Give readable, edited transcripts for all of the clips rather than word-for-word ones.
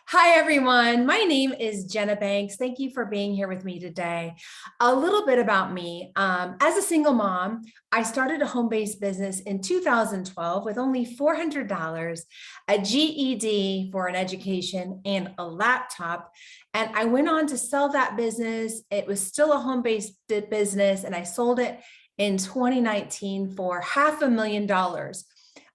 Hi, everyone. My name is Jenna Banks. Thank you for being here with me today. A little bit about me. As a single mom, I started a home-based business in 2012 with only $400, a GED for an education, and a laptop. And I went on to sell that business. It was still a home-based business, and I sold it in 2019 for $500,000.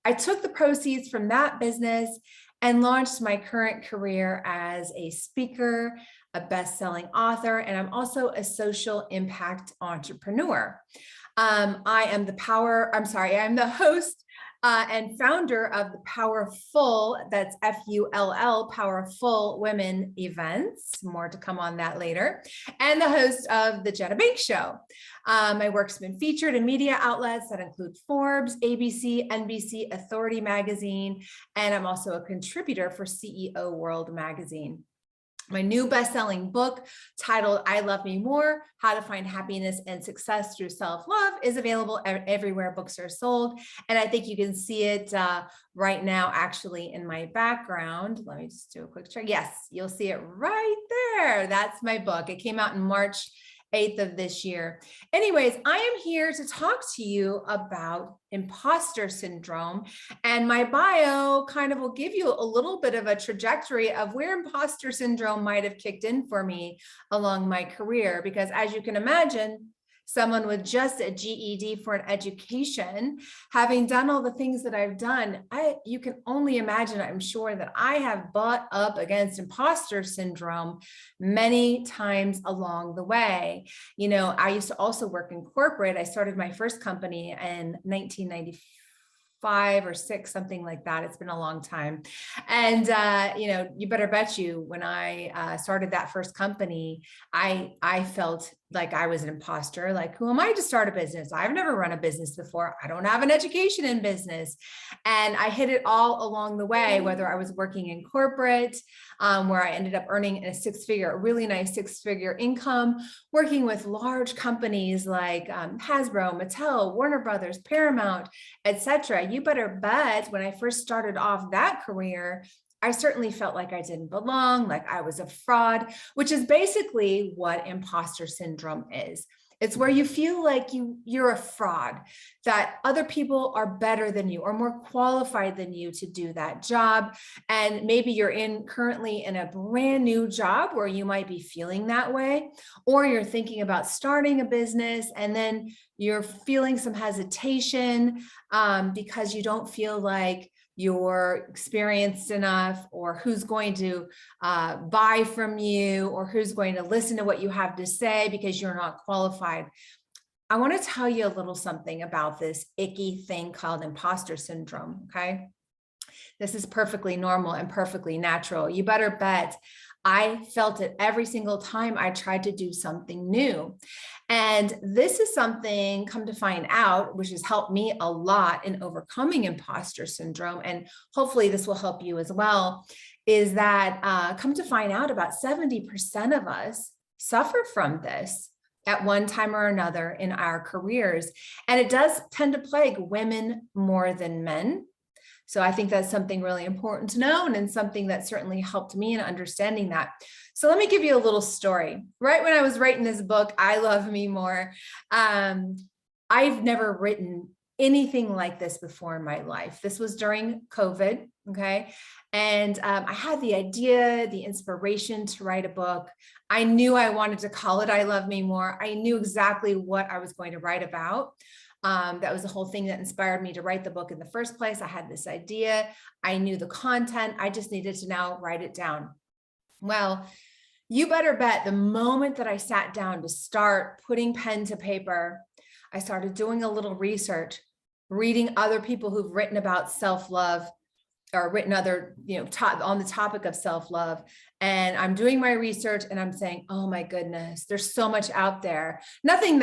I took the proceeds from that business and launched my current career as a speaker, a best-selling author, and I'm also a social impact entrepreneur. I'm the host and founder of the Powerful, that's F-U-L-L, Powerful Women events, more to come on that later, and the host of the Jenna Banks Show. My work's been featured in media outlets that include Forbes, ABC, NBC, Authority Magazine, and I'm also a contributor for CEO World Magazine. My new best-selling book titled I Love Me More, How to Find Happiness and Success Through Self-Love is available everywhere books are sold. And I think you can see it right now, actually, in my background. Let me just do a quick check. Yes, you'll see it right there. That's my book. It came out in March 8th of this year. Anyways, I am here to talk to you about imposter syndrome, and my bio kind of will give you a little bit of a trajectory of where imposter syndrome might have kicked in for me along my career, because as you can imagine, someone with just a GED for an education, having done all the things that I've done, you can only imagine, I'm sure, that I have butt up against imposter syndrome many times along the way. You know, I used to also work in corporate. I started my first company in 1995 or six, something like that. It's been a long time. And, you know, you better bet you when I started that first company, I felt like I was an imposter. Like, who am I to start a business? I've never run a business before. I don't have an education in business. And I hit it all along the way, whether I was working in corporate, where I ended up earning a really nice six-figure income, working with large companies like Hasbro, Mattel, Warner Brothers, Paramount, etc. You better bet when I first started off that career, I certainly felt like I didn't belong, like I was a fraud, which is basically what imposter syndrome is. It's where you feel like you're a fraud, that other people are better than you or more qualified than you to do that job. And maybe you're currently in a brand new job where you might be feeling that way, or you're thinking about starting a business and then you're feeling some hesitation because you don't feel like you're experienced enough, or who's going to buy from you, or who's going to listen to what you have to say because you're not qualified. I want to tell you a little something about this icky thing called imposter syndrome, okay? This is perfectly normal and perfectly natural. You better bet I felt it every single time I tried to do something new. And this is something, come to find out, which has helped me a lot in overcoming imposter syndrome, and hopefully this will help you as well, is that come to find out about 70% of us suffer from this at one time or another in our careers. And it does tend to plague women more than men. So I think that's something really important to know, and something that certainly helped me in understanding that. So let me give you a little story. Right when I was writing this book, I Love Me More, I've never written anything like this before in my life. This was during COVID, okay? And I had the idea, the inspiration to write a book. I knew I wanted to call it I Love Me More. I knew exactly what I was going to write about. That was the whole thing that inspired me to write the book in the first place. I had this idea. I knew the content. I just needed to now write it down. Well, you better bet the moment that I sat down to start putting pen to paper, I started doing a little research, reading other people who've written about self-love, or written other, on the topic of self-love. And I'm doing my research and I'm saying, oh my goodness, there's so much out there. Nothing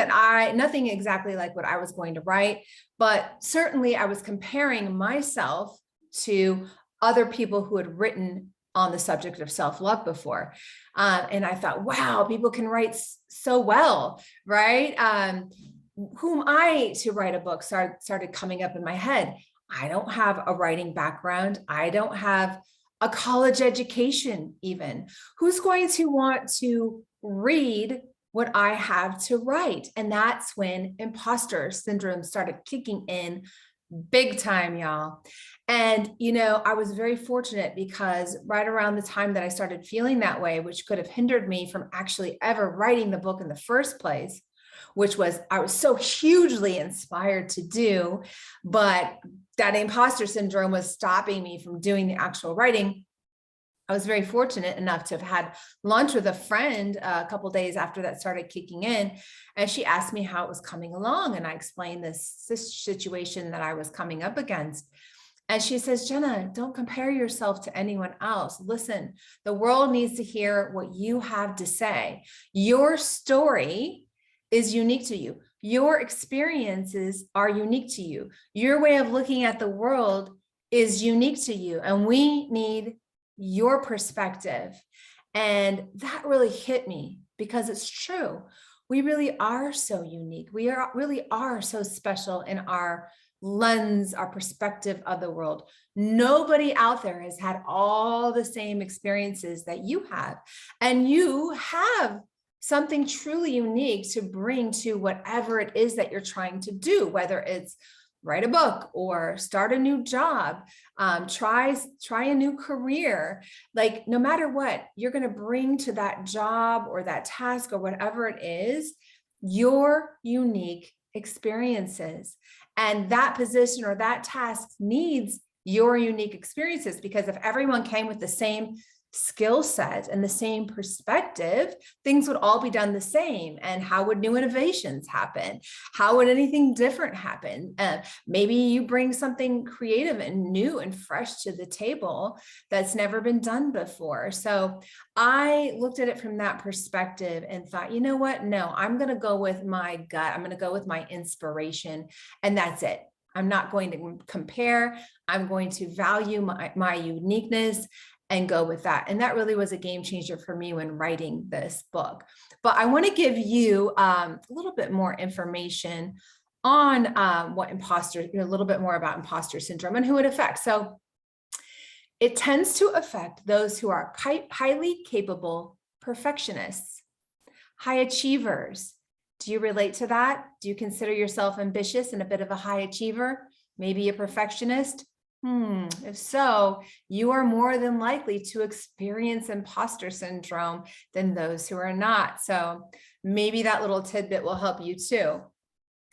exactly like what I was going to write, but certainly I was comparing myself to other people who had written on the subject of self-love before. And I thought, wow, people can write so well, right? Who am I to write a book? Started coming up in my head. I don't have a writing background. I don't have a college education even? Who's going to want to read what I have to write? And that's when imposter syndrome started kicking in big time, y'all. And, I was very fortunate because right around the time that I started feeling that way, which could have hindered me from actually ever writing the book in the first place, which was, I was so hugely inspired to do, but that imposter syndrome was stopping me from doing the actual writing. I was very fortunate enough to have had lunch with a friend a couple of days after that started kicking in. And she asked me how it was coming along. And I explained this situation that I was coming up against. And she says, Jenna, don't compare yourself to anyone else. Listen, the world needs to hear what you have to say. Your story is unique to you. Your experiences are unique to you. Your way of looking at the world is unique to you. And we need your perspective. And that really hit me because it's true. We really are so unique. We really are so special in our lens, our perspective of the world. Nobody out there has had all the same experiences that you have. And you have something truly unique to bring to whatever it is that you're trying to do, whether it's write a book or start a new job, try a new career. Like no matter what, you're going to bring to that job or that task or whatever it is, your unique experiences. And that position or that task needs your unique experiences, because if everyone came with the same skill set and the same perspective, things would all be done the same. And how would new innovations happen? How would anything different happen? Maybe you bring something creative and new and fresh to the table that's never been done before. So I looked at it from that perspective and thought, you know what? No, I'm going to go with my gut. I'm going to go with my inspiration. And that's it. I'm not going to compare. I'm going to value my uniqueness and go with that. And that really was a game changer for me when writing this book. But I want to give you a little bit more information on a little bit more about imposter syndrome and who it affects. So it tends to affect those who are highly capable perfectionists, high achievers. Do you relate to that? Do you consider yourself ambitious and a bit of a high achiever? Maybe a perfectionist? If so, you are more than likely to experience imposter syndrome than those who are not. So maybe that little tidbit will help you too.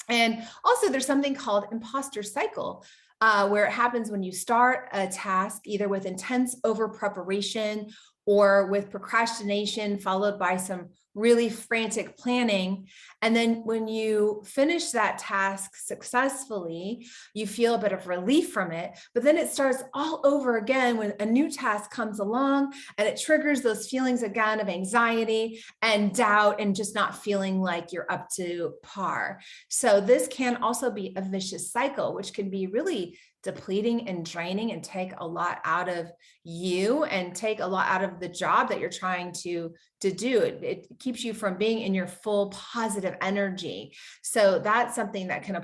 And also there's something called imposter cycle, where it happens when you start a task, either with intense over preparation or with procrastination, followed by some really frantic planning. And then when you finish that task successfully, you feel a bit of relief from it, but then it starts all over again when a new task comes along and it triggers those feelings again of anxiety and doubt and just not feeling like you're up to par. So this can also be a vicious cycle, which can be really depleting and draining and take a lot out of you and take a lot out of the job that you're trying to do. It keeps you from being in your full positive energy. So that's something that can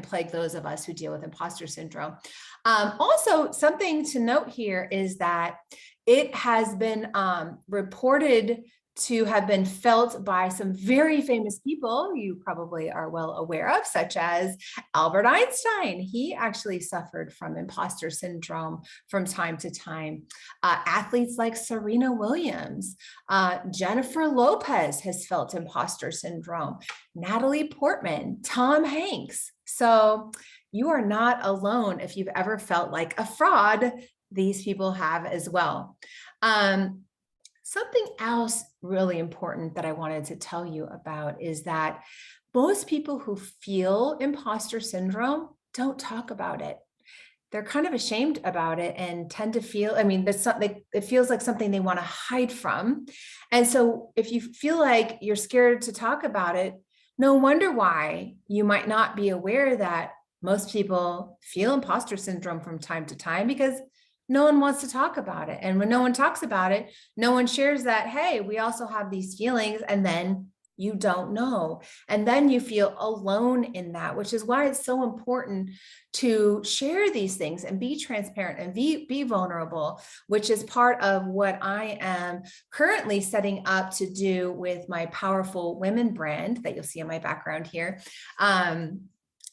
plague those of us who deal with imposter syndrome. Also, something to note here is that it has been reported to have been felt by some very famous people you probably are well aware of, such as Albert Einstein. He actually suffered from imposter syndrome from time to time. Athletes like Serena Williams, Jennifer Lopez has felt imposter syndrome, Natalie Portman, Tom Hanks. So you are not alone if you've ever felt like a fraud. These people have as well. Something else really important that I wanted to tell you about is that most people who feel imposter syndrome don't talk about it. They're kind of ashamed about it and tend to feel, there's something, it feels like something they want to hide from. And so if you feel like you're scared to talk about it, no wonder why you might not be aware that most people feel imposter syndrome from time to time, because no one wants to talk about it. And when no one talks about it, no one shares that, hey, we also have these feelings. And then You don't know. And then you feel alone in that, which is why it's so important to share these things and be transparent and be vulnerable, which is part of what I am currently setting up to do with my Powerful Women brand that you'll see in my background here.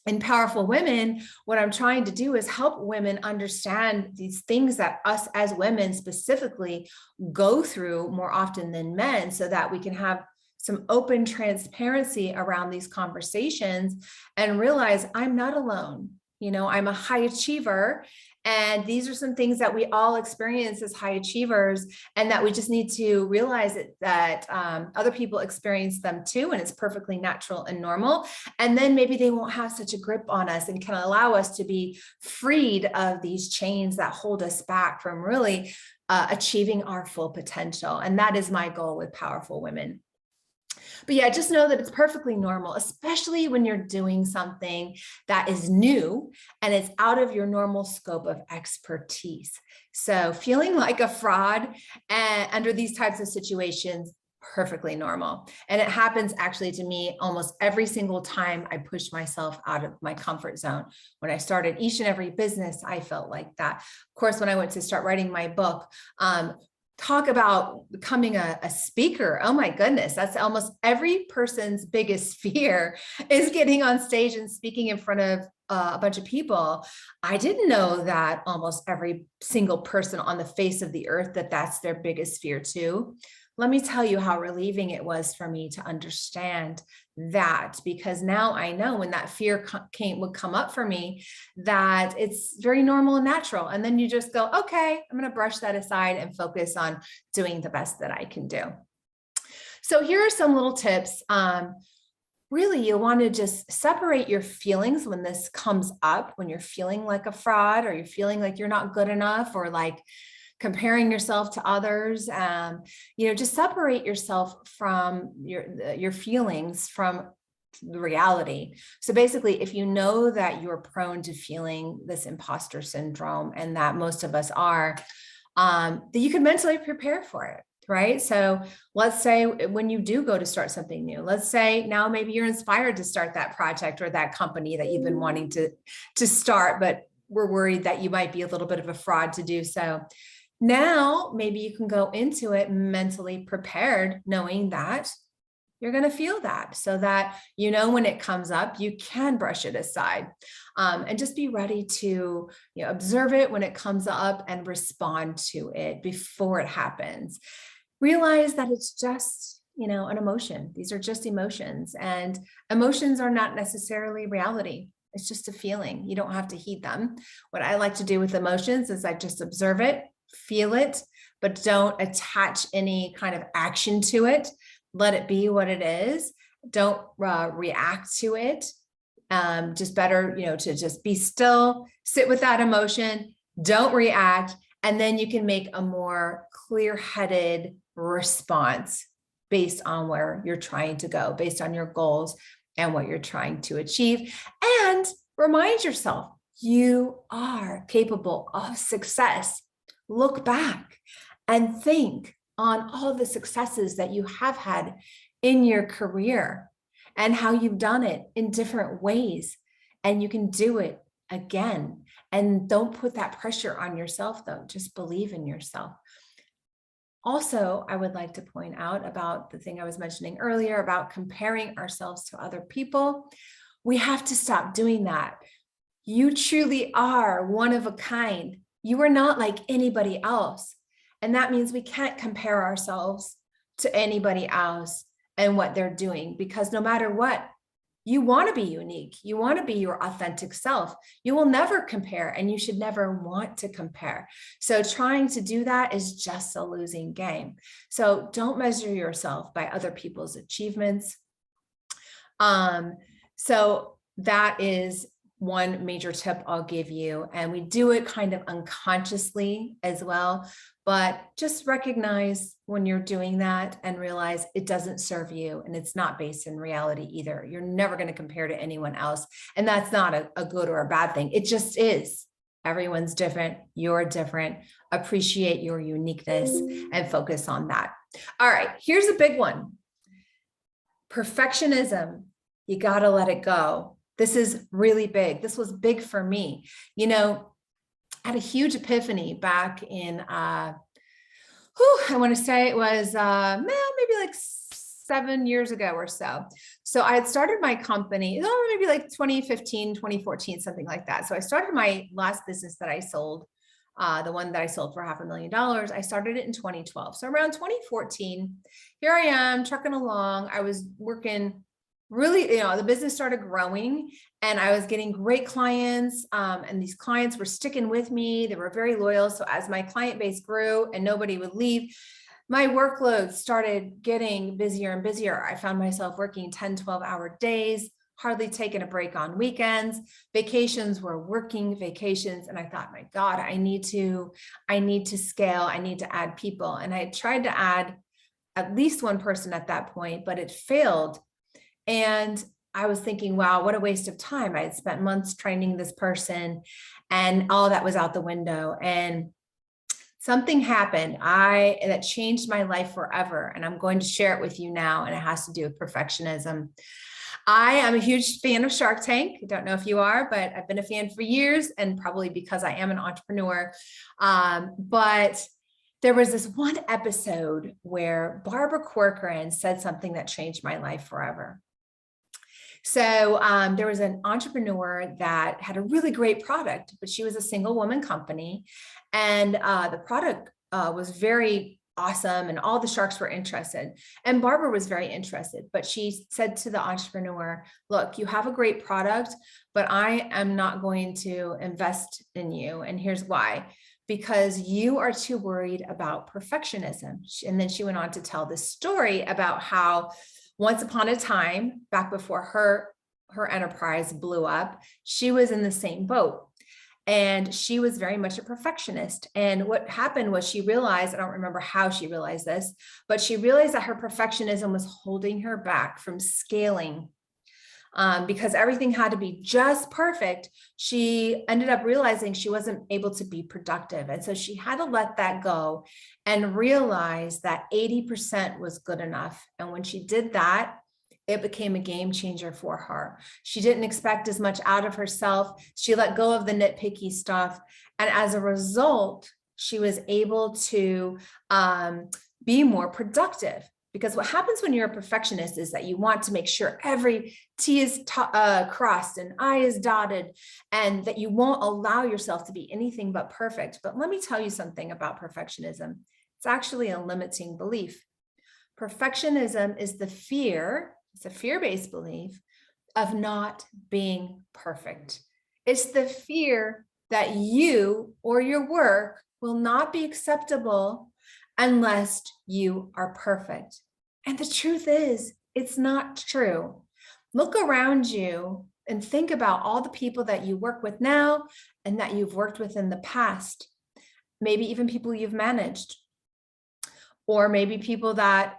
In Powerful Women, what I'm trying to do is help women understand these things that us as women specifically go through more often than men, so that we can have some open transparency around these conversations and realize I'm not alone. You know, I'm a high achiever, and these are some things that we all experience as high achievers, and that we just need to realize that other people experience them too, and it's perfectly natural and normal. And then maybe they won't have such a grip on us and can allow us to be freed of these chains that hold us back from really achieving our full potential. And that is my goal with Powerful Women. But yeah, just know that it's perfectly normal, especially when you're doing something that is new and it's out of your normal scope of expertise. So feeling like a fraud under these types of situations, perfectly normal. And it happens actually to me almost every single time I push myself out of my comfort zone. When I started each and every business, I felt like that. Of course, when I went to start writing my book, talk about becoming a speaker. Oh my goodness, that's almost every person's biggest fear, is getting on stage and speaking in front of a bunch of people. I didn't know that almost every single person on the face of the earth, that's their biggest fear too. Let me tell you how relieving it was for me to understand that, because now I know when that fear would come up for me, that it's very normal and natural. And then you just go, okay, I'm going to brush that aside and focus on doing the best that I can do. So here are some little tips. Really, you want to just separate your feelings when this comes up, when you're feeling like a fraud, or you're feeling like you're not good enough, or like comparing yourself to others. Just separate yourself from your feelings from the reality. So basically, if you know that you're prone to feeling this imposter syndrome, and that most of us are, that you can mentally prepare for it. Right. So let's say when you do go to start something new, let's say now maybe you're inspired to start that project or that company that you've been wanting to start, but we're worried that you might be a little bit of a fraud to do so. Now, maybe you can go into it mentally prepared, knowing that you're going to feel that, so that, when it comes up, you can brush it aside, and just be ready to observe it when it comes up and respond to it before it happens. Realize that it's just, an emotion. These are just emotions, and emotions are not necessarily reality. It's just a feeling. You don't have to heed them. What I like to do with emotions is I just observe it, feel it, but don't attach any kind of action to it. Let it be what it is. Don't react to it. Just better, to just be still, sit with that emotion, don't react, and then you can make a more clear-headed response based on where you're trying to go, based on your goals and what you're trying to achieve. And remind yourself, you are capable of success. Look back and think on all the successes that you have had in your career and how you've done it in different ways. And you can do it again. And don't put that pressure on yourself, though. Just believe in yourself. Also, I would like to point out about the thing I was mentioning earlier about comparing ourselves to other people. We have to stop doing that. You truly are one of a kind. You are not like anybody else. And that means we can't compare ourselves to anybody else and what they're doing, because no matter what, you want to be unique. You want to be your authentic self. You will never compare, and you should never want to compare. So trying to do that is just a losing game. So don't measure yourself by other people's achievements. So that is one major tip I'll give you. And we do it kind of unconsciously as well, but just recognize when you're doing that and realize it doesn't serve you, and it's not based in reality either. You're never going to compare to anyone else. And that's not a good or a bad thing. It just is. Everyone's different. You're different. Appreciate your uniqueness and focus on that. All right, here's a big one. Perfectionism, you got to let it go. This is really big. This was big for me. You know, I had a huge epiphany back in, I want to say it was maybe like 7 years ago or so. So I had started my company, maybe like 2015, 2014, something like that. So I started my last business that I sold, the one that I sold for $500,000. I started it in 2012. So around 2014, here I am trucking along. I was working really, the business started growing and I was getting great clients. And these clients were sticking with me. They were very loyal. So as my client base grew and nobody would leave, my workload started getting busier and busier. I found myself working 10, 12-hour days, hardly taking a break on weekends. Vacations were working vacations. And I thought, my God, I need to scale. I need to add people. And I tried to add at least one person at that point, but it failed. And I was thinking, wow, what a waste of time. I had spent months training this person and all that was out the window. And something happened that changed my life forever. And I'm going to share it with you now. And it has to do with perfectionism. I am a huge fan of Shark Tank. I don't know if you are, but I've been a fan for years, and probably because I am an entrepreneur. But there was this one episode where Barbara Corcoran said something that changed my life forever. So there was an entrepreneur that had a really great product, but she was a single woman company. And the product was very awesome and all the sharks were interested. And Barbara was very interested, but she said to the entrepreneur, look, you have a great product, but I am not going to invest in you. And here's why. Because you are too worried about perfectionism. And then she went on to tell this story about how once upon a time, back before her enterprise blew up, she was in the same boat. And she was very much a perfectionist. And what happened was she realized, I don't remember how she realized this, but she realized that her perfectionism was holding her back from scaling. Because everything had to be just perfect, she ended up realizing she wasn't able to be productive. And so she had to let that go and realize that 80% was good enough. And when she did that, it became a game changer for her. She didn't expect as much out of herself. She let go of the nitpicky stuff. And as a result, she was able to be more productive. Because what happens when you're a perfectionist is that you want to make sure every T is crossed and I is dotted, and that you won't allow yourself to be anything but perfect. But let me tell you something about perfectionism. It's actually a limiting belief. Perfectionism is it's a fear-based belief of not being perfect. It's the fear that you or your work will not be acceptable unless you are perfect. And the truth is, it's not true. Look around you and think about all the people that you work with now and that you've worked with in the past. Maybe even people you've managed, or maybe people that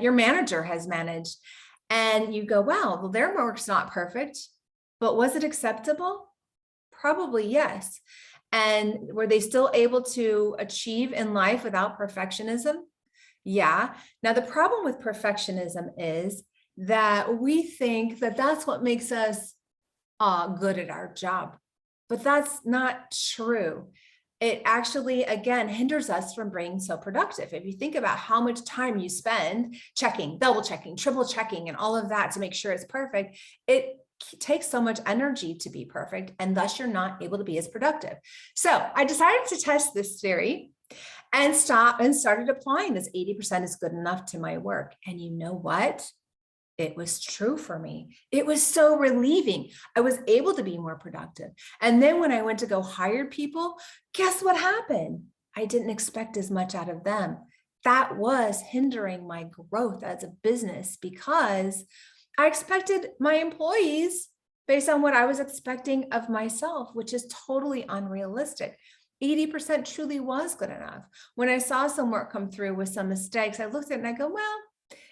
your manager has managed. And you go, wow, well, their work's not perfect, but was it acceptable? Probably yes. And were they still able to achieve in life without perfectionism? Yeah. Now, the problem with perfectionism is that we think that that's what makes us good at our job, but that's not true. It actually, again, hinders us from being so productive. If you think about how much time you spend checking, double checking, triple checking, and all of that to make sure it's perfect, it takes so much energy to be perfect, and thus you're not able to be as productive. So I decided to test this theory and started applying this 80% is good enough to my work. And you know what? It was true for me. It was so relieving. I was able to be more productive. And then when I went to go hire people, guess what happened? I didn't expect as much out of them. That was hindering my growth as a business because I expected my employees based on what I was expecting of myself, which is totally unrealistic. 80% truly was good enough. When I saw some work come through with some mistakes, I looked at it and I go, well,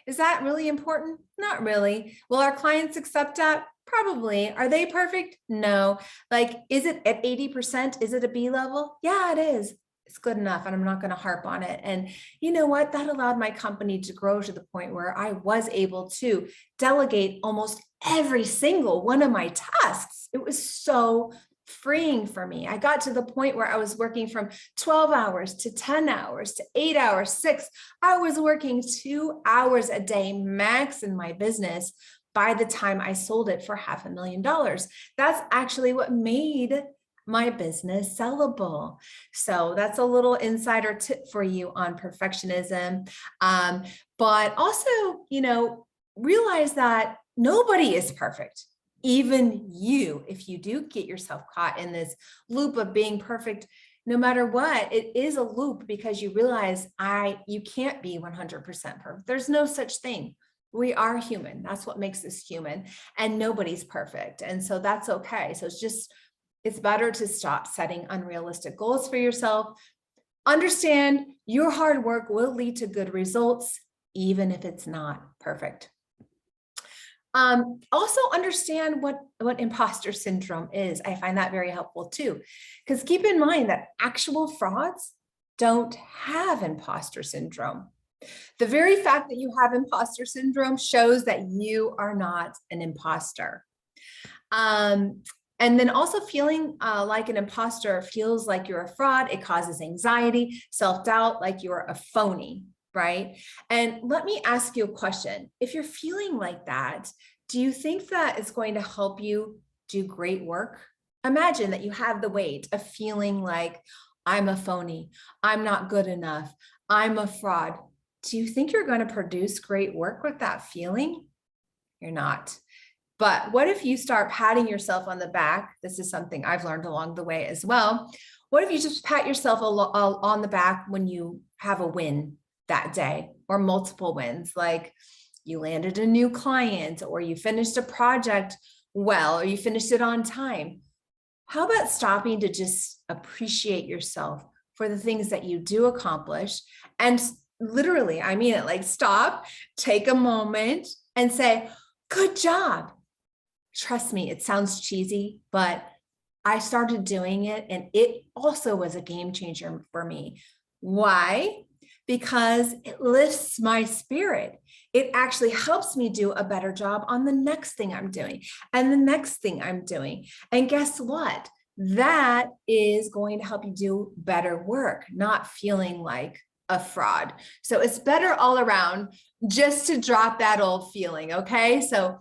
is that really important? Not really. Will our clients accept that? Probably. Are they perfect? No. Like, is it at 80%? Is it a B level? Yeah, it is. it's good enough and I'm not going to harp on it. And you know what? That allowed my company to grow to the point where I was able to delegate almost every single one of my tasks. It was so freeing for me. I got to the point where I was working from 12 hours to 10 hours to 8 hours, 6. I was working 2 hours a day max in my business by the time I sold it for $500,000. That's actually what made my business sellable. So that's a little insider tip for you on perfectionism. But also, realize that nobody is perfect. Even you, if you do get yourself caught in this loop of being perfect, no matter what, it is a loop because you realize you can't be 100% perfect. There's no such thing. We are human. That's what makes us human, and nobody's perfect. And so that's okay. So it's better to stop setting unrealistic goals for yourself. Understand your hard work will lead to good results, even if it's not perfect. Also understand what imposter syndrome is. I find that very helpful too, because keep in mind that actual frauds don't have imposter syndrome. The very fact that you have imposter syndrome shows that you are not an imposter. And then also feeling like an imposter feels like you're a fraud. It causes anxiety, self-doubt, like you're a phony, right? And let me ask you a question. If you're feeling like that, do you think that it's going to help you do great work? Imagine that you have the weight of feeling like I'm a phony, I'm not good enough, I'm a fraud. Do you think you're going to produce great work with that feeling? You're not. But what if you start patting yourself on the back? This is something I've learned along the way as well. What if you just pat yourself on the back when you have a win that day, or multiple wins, like you landed a new client, or you finished a project well, or you finished it on time? How about stopping to just appreciate yourself for the things that you do accomplish? And literally, I mean it, like stop, take a moment and say, good job. Trust me, it sounds cheesy, but I started doing it and it also was a game changer for me. Why? Because it lifts my spirit. It actually helps me do a better job on the next thing I'm doing and the next thing I'm doing. And guess what? That is going to help you do better work, not feeling like a fraud. So it's better all around just to drop that old feeling. Okay. So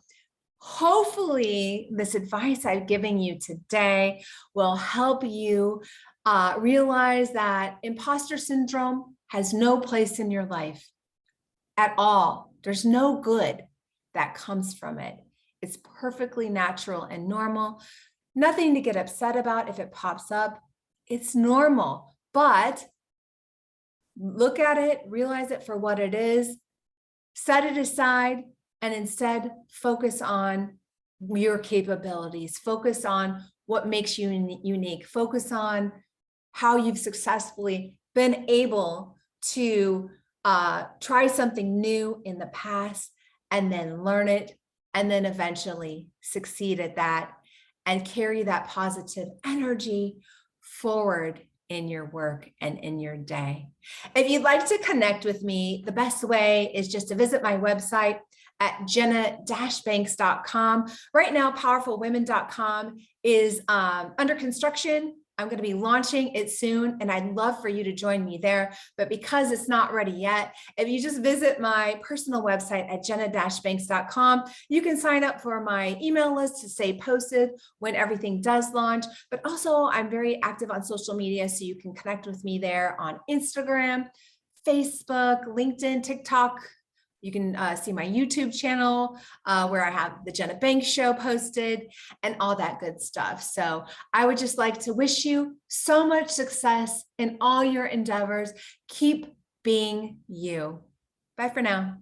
hopefully this advice I've given you today will help you realize that imposter syndrome has no place in your life at all. There's no good that comes from it. It's perfectly natural and normal. Nothing to get upset about if it pops up. It's normal, but look at it, realize it for what it is, set it aside, and instead focus on your capabilities. Focus on what makes you unique. Focus on how you've successfully been able to try something new in the past and then learn it, and then eventually succeed at that and carry that positive energy forward in your work and in your day. If you'd like to connect with me, the best way is just to visit my website at jenna-banks.com. Right now, powerfulwomen.com is under construction. I'm going to be launching it soon, and I'd love for you to join me there. But because it's not ready yet, if you just visit my personal website at jenna-banks.com, you can sign up for my email list to stay posted when everything does launch. But also, I'm very active on social media, so you can connect with me there on Instagram, Facebook, LinkedIn, TikTok. You can see my YouTube channel where I have the Jenna Banks Show posted and all that good stuff. So I would just like to wish you so much success in all your endeavors. Keep being you. Bye for now.